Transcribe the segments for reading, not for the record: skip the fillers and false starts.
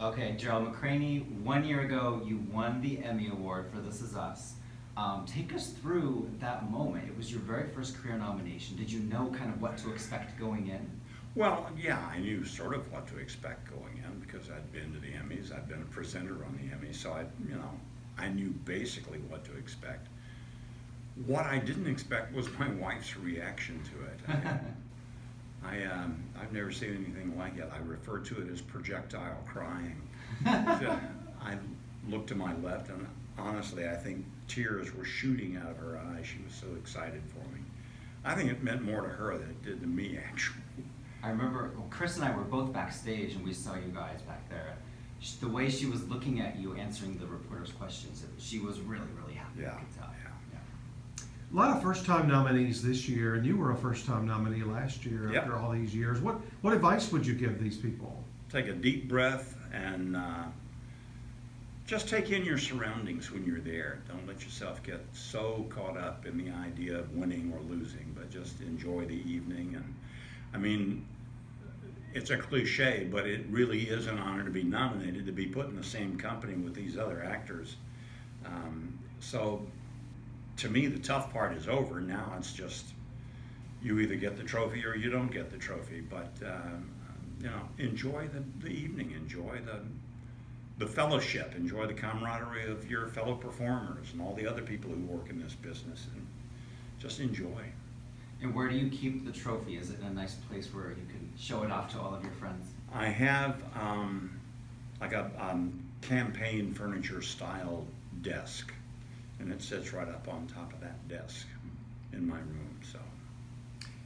Okay, Gerald McRaney, 1 year ago, you won the Emmy Award for This Is Us. Take us through that moment. It was your very first career nomination. Did you know kind of what to expect going in? Well, yeah, I knew sort of what to expect going in because I'd been to the Emmys. I'd been a presenter on the Emmys, so I knew basically what to expect. What I didn't expect was my wife's reaction to it. I've never seen anything like it. I refer to it as projectile crying. So I looked to my left, and honestly, I think tears were shooting out of her eyes. She was so excited for me. I think it meant more to her than it did to me, actually. I remember, well, Chris and I were both backstage and we saw you guys back there. The way she was looking at you answering the reporters' questions, she was really, really happy. Yeah, I could tell. yeah. A lot of first-time nominees this year, and you were a first-time nominee last year Yep. after all these years. What advice would you give these people? Take a deep breath and just take in your surroundings when you're there. Don't let yourself get so caught up in the idea of winning or losing, but just enjoy the evening. And I mean, it's a cliche, but it really is an honor to be nominated, to be put in the same company with these other actors. So to me, the tough part is over. Now it's just you either get the trophy or you don't get the trophy. But enjoy the evening, enjoy the fellowship, enjoy the camaraderie of your fellow performers and all the other people who work in this business, and just enjoy. And where do you keep the trophy? Is it in a nice place where you can show it off to all of your friends? I have like a campaign furniture style desk, and it sits right up on top of that desk in my room. So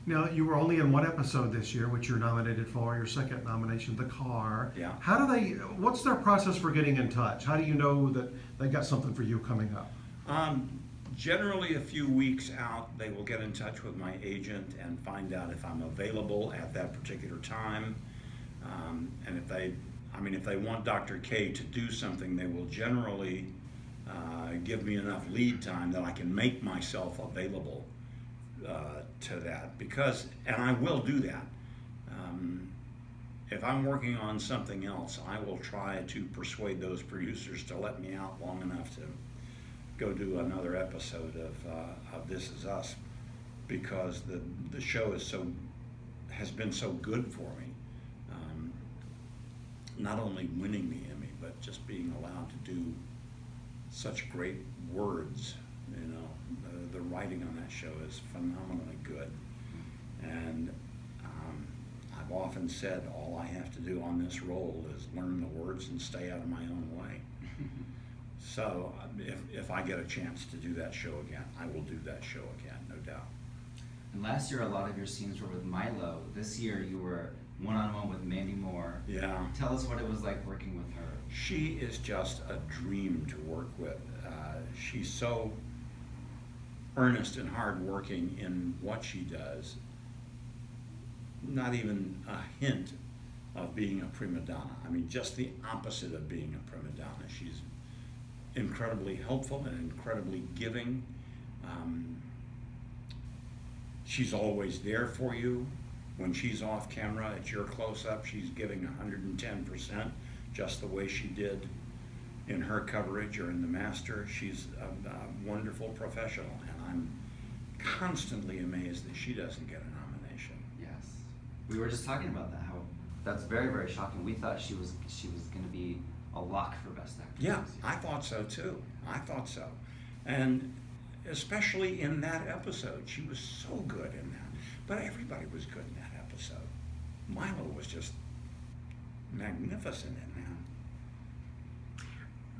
Now, you were only in one episode this year, which you're nominated for, your second nomination, The Car. yeah. What's their process for getting in touch? How do you know that they got something for you coming up? Generally, a few weeks out, they will get in touch with my agent and find out if I'm available at that particular time. And if they want Dr. K to do something, they will generally give me enough lead time that I can make myself available to that. And I will do that. If I'm working on something else, I will try to persuade those producers to let me out long enough to go do another episode of This Is Us, because the show has been so good for me. Not only winning the Emmy, but just being allowed to do such great words. The writing on that show is phenomenally good, and I've often said all I have to do on this role is learn the words and stay out of my own way. So if I get a chance to do that show again, I will do that show again, no doubt. And last year, a lot of your scenes were with Milo. This year, you were one-on-one with Mandy Moore. Yeah. Tell us what it was like working with her. She is just a dream to work with. She's so earnest and hardworking in what she does. Not even a hint of being a prima donna. I mean, just the opposite of being a prima donna. She's incredibly helpful and incredibly giving. She's always there for you. When she's off camera, at your close-up, she's giving 110%, just the way she did in her coverage or in The Master. She's a wonderful professional, and I'm constantly amazed that she doesn't get a nomination. Yes. We were just talking about that, how that's very, very shocking. We thought she was going to be a lock for Best Actress. Yeah, I thought so too. I thought so. And especially in that episode, she was so good in that. But everybody was good in that episode. Milo was just magnificent in that.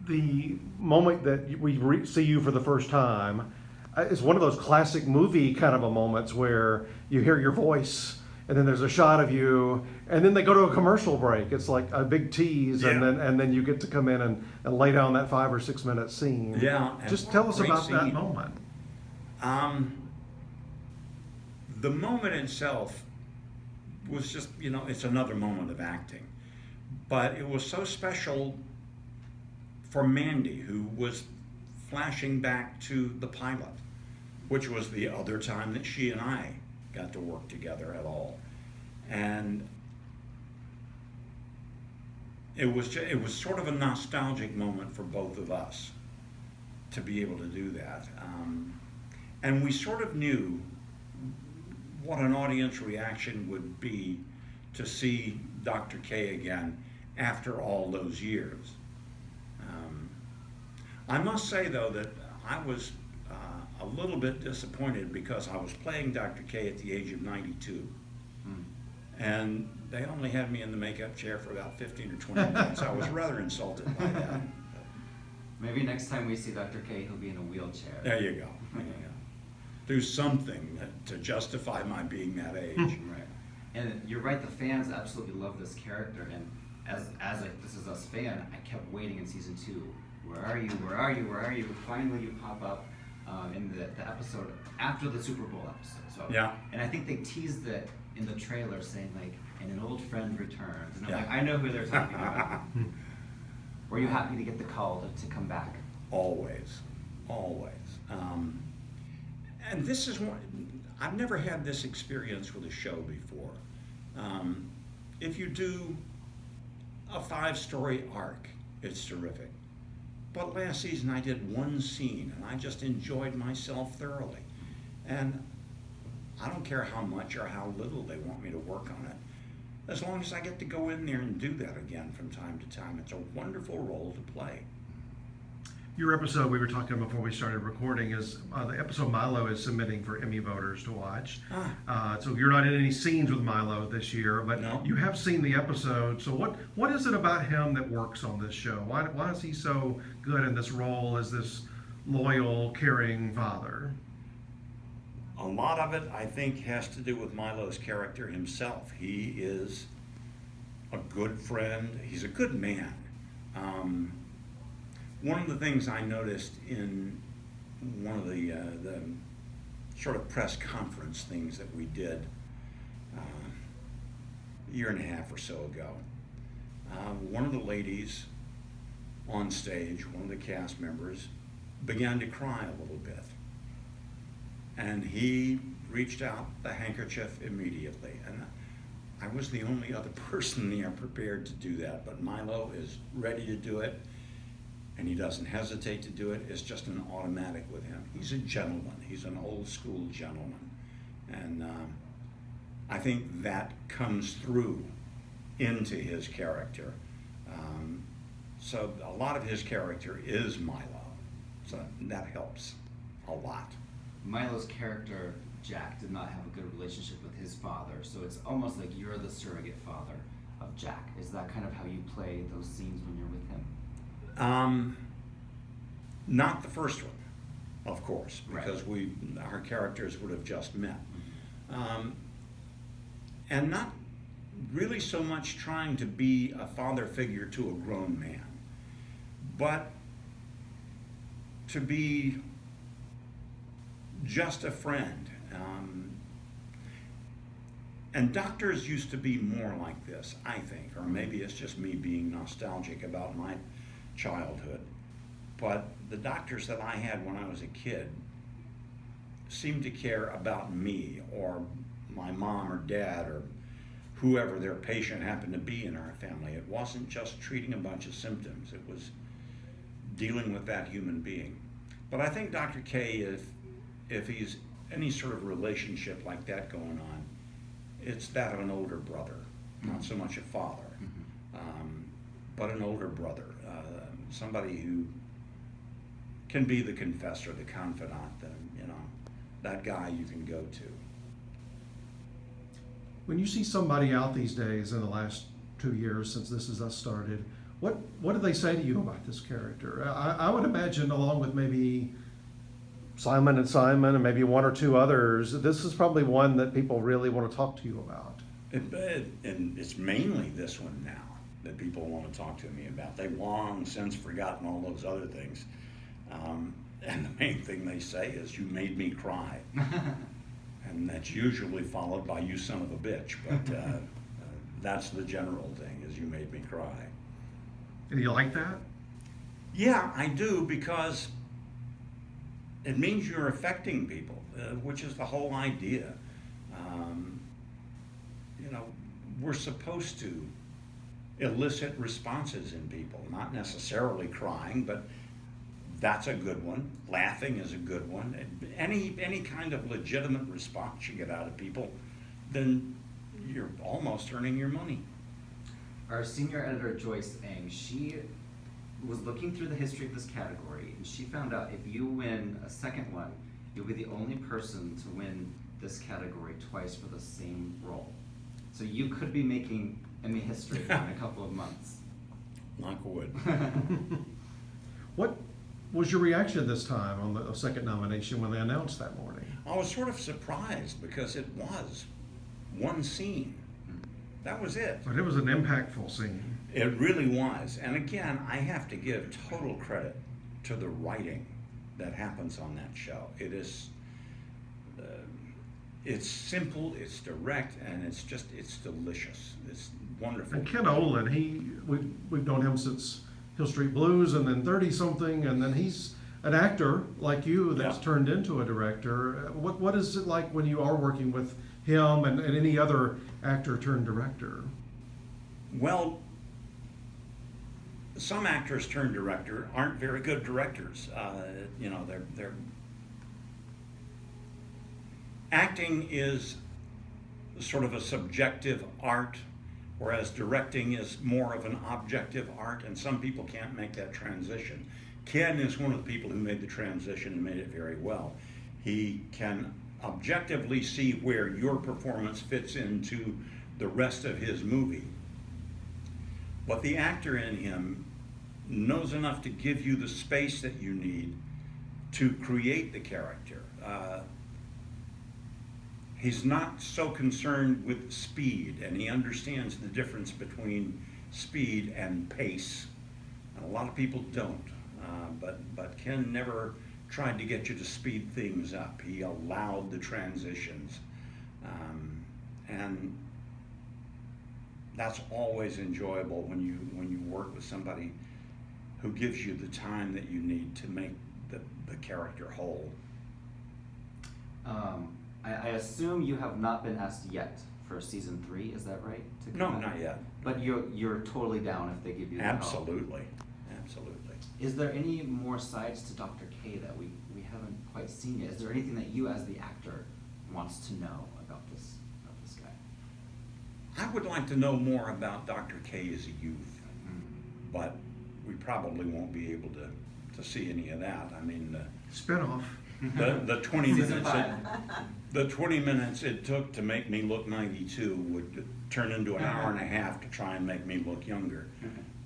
The moment that we see you for the first time is one of those classic movie kind of a moments where you hear your voice and then there's a shot of you and then they go to a commercial break. It's like a big tease. Yeah. and then you get to come in and lay down that 5 or 6 minute scene. Yeah. Just tell us Great about that scene. moment. The moment itself was just, it's another moment of acting. But it was so special for Mandy, who was flashing back to the pilot, which was the other time that she and I got to work together at all. And it was sort of a nostalgic moment for both of us to be able to do that. And we sort of knew what an audience reaction would be to see Dr. K again after all those years. I must say, though, that I was a little bit disappointed because I was playing Dr. K at the age of 92. And they only had me in the makeup chair for about 15 or 20 minutes. I was rather insulted by that. Maybe next time we see Dr. K, he'll be in a wheelchair. There you go. There you go. Do something to justify my being that age. Right. And you're right, the fans absolutely love this character. And as a This Is Us fan, I kept waiting in season 2. Where are you? Where are you? Where are you? Finally, you pop up in the episode after the Super Bowl episode. So, Yeah. And I think they teased it in the trailer, saying like, "And an old friend returns." And I'm Yeah. like, I know who they're talking about. Were you happy to get the call to come back? Always, always. And this is one, I've never had this experience with a show before. If you do a 5-story arc, it's terrific. But last season I did one scene and I just enjoyed myself thoroughly. And I don't care how much or how little they want me to work on it. As long as I get to go in there and do that again from time to time, it's a wonderful role to play. Your episode we were talking before we started recording is the episode Milo is submitting for Emmy voters to watch. So you're not in any scenes with Milo this year, but No. you have seen the episode. So what is it about him that works on this show? Why is he so good in this role as this loyal, caring father? A lot of it, I think, has to do with Milo's character himself. He is a good friend. He's a good man. One of the things I noticed in one of the sort of press conference things that we did a year and a half or so ago, one of the ladies on stage, one of the cast members, began to cry a little bit. And he reached out the handkerchief immediately. And I was the only other person there prepared to do that, but Milo is ready to do it, and he doesn't hesitate to do it. It's just an automatic with him. He's a gentleman. He's an old school gentleman. And I think that comes through into his character. So a lot of his character is Milo. So that helps a lot. Milo's character, Jack, did not have a good relationship with his father, so it's almost like you're the surrogate father of Jack. Is that kind of how you play those scenes when you're with him? Not the first one, of course, because Right. our characters would have just met. And not really so much trying to be a father figure to a grown man, but to be just a friend. And doctors used to be more like this, I think, or maybe it's just me being nostalgic about my childhood. But the doctors that I had when I was a kid seemed to care about me or my mom or dad or whoever their patient happened to be in our family. It wasn't just treating a bunch of symptoms, it was dealing with that human being. But I think Dr. K, if he's any sort of relationship like that going on, it's that of an older brother, not so much a father, but an older brother, somebody who can be the confessor, the confidant, that guy you can go to. When you see somebody out these days in the last 2 years since This Is Us started, what do they say to you about this character? I would imagine, along with maybe Simon and maybe one or two others, this is probably one that people really want to talk to you about. And it's mainly this one now that people want to talk to me about. They've long since forgotten all those other things. And the main thing they say is, "You made me cry." And that's usually followed by "You son of a bitch." But that's the general thing, is "You made me cry." And you like that? Yeah, I do, because it means you're affecting people, which is the whole idea. We're supposed to elicit responses in people, not necessarily crying, but that's a good one. Laughing is a good one. Any kind of legitimate response you get out of people, then you're almost earning your money. Our senior editor, Joyce Eng, she was looking through the history of this category, and she found out if you win a second one, you'll be the only person to win this category twice for the same role. So you could be making Emmy history in a couple of months. Knock wood. What was your reaction this time on the second nomination when they announced that morning? I was sort of surprised because it was one scene. That was it. But it was an impactful scene. It really was. And again, I have to give total credit to the writing that happens on that show. It is, it's simple, it's direct, and it's delicious. It's wonderful. And Ken Olin, we've known him since Hill Street Blues and then 30-something, and then he's an actor like you that's Yeah. turned into a director. What is it like when you are working with him and any other actor turned director? Well, some actors turned director aren't very good directors. You know, they're acting is sort of a subjective art, whereas directing is more of an objective art, and some people can't make that transition. Ken is one of the people who made the transition and made it very well. He can objectively see where your performance fits into the rest of his movie. But the actor in him knows enough to give you the space that you need to create the character. He's not so concerned with speed, and he understands the difference between speed and pace. And a lot of people don't, but Ken never tried to get you to speed things up. He allowed the transitions, and that's always enjoyable when you work with somebody who gives you the time that you need to make the character whole. I assume you have not been asked yet for season 3, is that right? No, not yet. But you're totally down if they give you the help. Absolutely, absolutely. Is there any more sides to Dr. K that we haven't quite seen yet? Is there anything that you as the actor wants to know about this guy? I would like to know more about Dr. K as a youth, but we probably won't be able to see any of that. I mean, Spinoff. the 20 Season minutes 5. the 20 minutes it took to make me look 92 would turn into an hour and a half to try and make me look younger.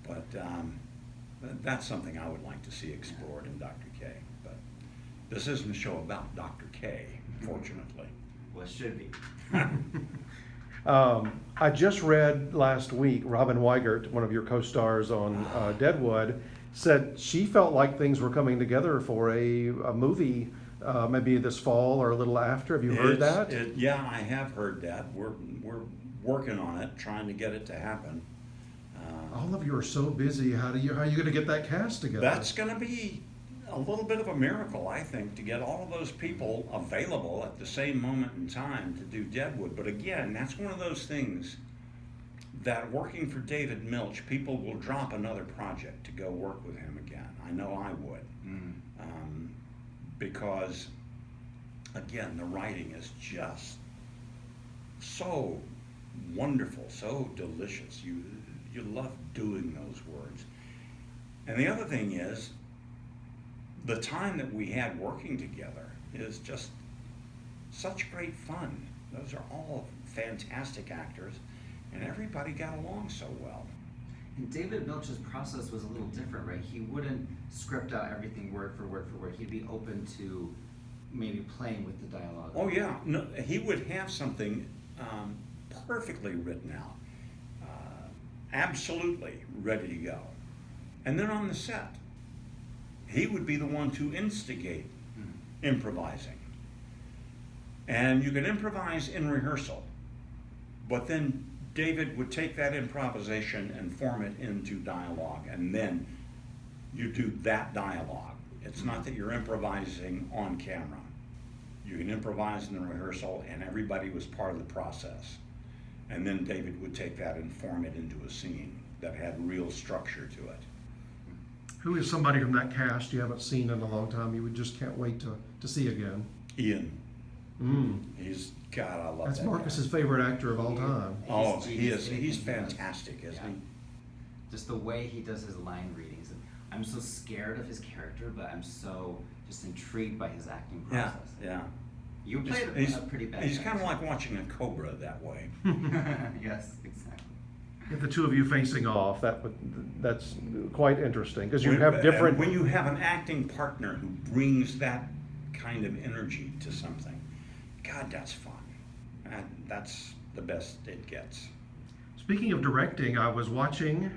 But that's something I would like to see explored in Dr. K. But this isn't a show about Dr. K, fortunately. Well, it should be. I just read last week, Robin Weigert, one of your co-stars on Deadwood, said she felt like things were coming together for a movie maybe this fall or a little after. Have you heard that? Yeah, I have heard that. We're working on it, trying to get it to happen. All of you are so busy. How are you going to get that cast together? That's going to be a little bit of a miracle, I think, to get all of those people available at the same moment in time to do Deadwood. But again, that's one of those things that working for David Milch, people will drop another project to go work with him again. I know I would. Because, again, the writing is just so wonderful, so delicious. You love doing those words. And the other thing is, the time that we had working together is just such great fun. Those are all fantastic actors, and everybody got along so well. And David Milch's process was a little different, right? He wouldn't script out everything word for word for word. He'd be open to maybe playing with the dialogue. Oh yeah, no, he would have something perfectly written out, absolutely ready to go. And then on the set, he would be the one to instigate improvising. And you could improvise in rehearsal, but then David would take that improvisation and form it into dialogue, and then you do that dialogue. It's not that you're improvising on camera. You can improvise in the rehearsal, and everybody was part of the process. And then David would take that and form it into a scene. that had real structure to it. Who is somebody from that cast you haven't seen in a long time you would just can't wait to see again? Ian, Mm. God, I love That's that guy. Marcus's favorite actor of all time. Oh, He's he is. genius. He's fantastic, isn't Yeah. he? Just the way he does his line readings. And I'm so scared of his character, but I'm so just intrigued by his acting Yeah, process. yeah. You played He's a pretty bad He's guy. kind of like watching a cobra that way. Yes, exactly. Get the two of you facing off. That's quite interesting because you When- have different. When you have an acting partner who brings that kind of energy to something, God, that's fun. And that's the best it gets. Speaking of directing, I was watching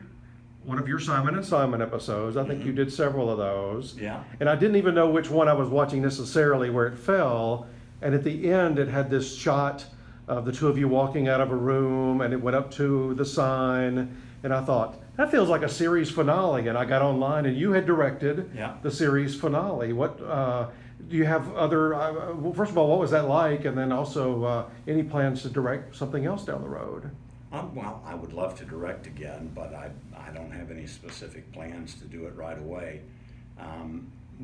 one of your Simon and Simon episodes. I think you Mhm. did several of those. Yeah. And I didn't even know which one I was watching necessarily where it fell. And at the end, it had this shot of the two of you walking out of a room, and it went up to the sign. And I thought, that feels like a series finale. And I got online, and you had directed Yeah. the series finale. What do you have other? Well, first of all, what was that like? And then also, any plans to direct something else down the road? Well, I would love to direct again, but I don't have any specific plans to do it right away.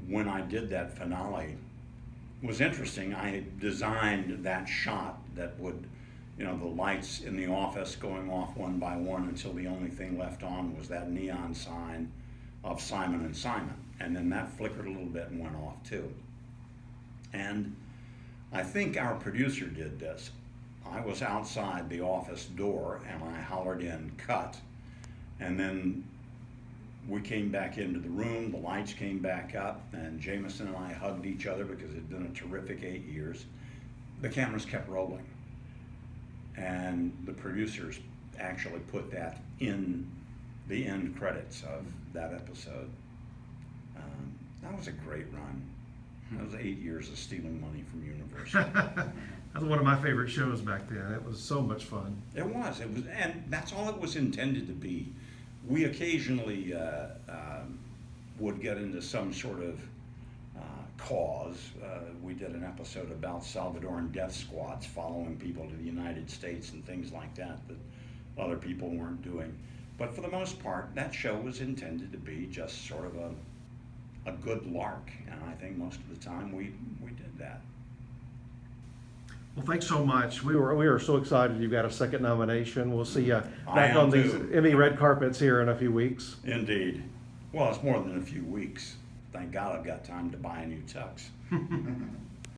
When I did that finale, it was interesting. I had designed that shot that would, the lights in the office going off one by one until the only thing left on was that neon sign of Simon and Simon. And then that flickered a little bit and went off too. And I think our producer did this. I was outside the office door and I hollered in, "Cut." And then we came back into the room, the lights came back up, and Jameson and I hugged each other because it had been a terrific 8 years. The cameras kept rolling. And the producers actually put that in the end credits of that episode. That was a great run. That was 8 years of stealing money from Universal. That was one of my favorite shows back then. It was so much fun. It was, and that's all it was intended to be. We occasionally would get into some sort of cause. We did an episode about Salvadoran death squads following people to the United States and things like that other people weren't doing. But for the most part, that show was intended to be just sort of a good lark, and I think most of the time we did that. Well, thanks so much. We are so excited you got a second nomination. We'll see you I back am on these too. Emmy red carpets here in a few weeks. Indeed. Well, it's more than a few weeks. Thank God I've got time to buy a new tux.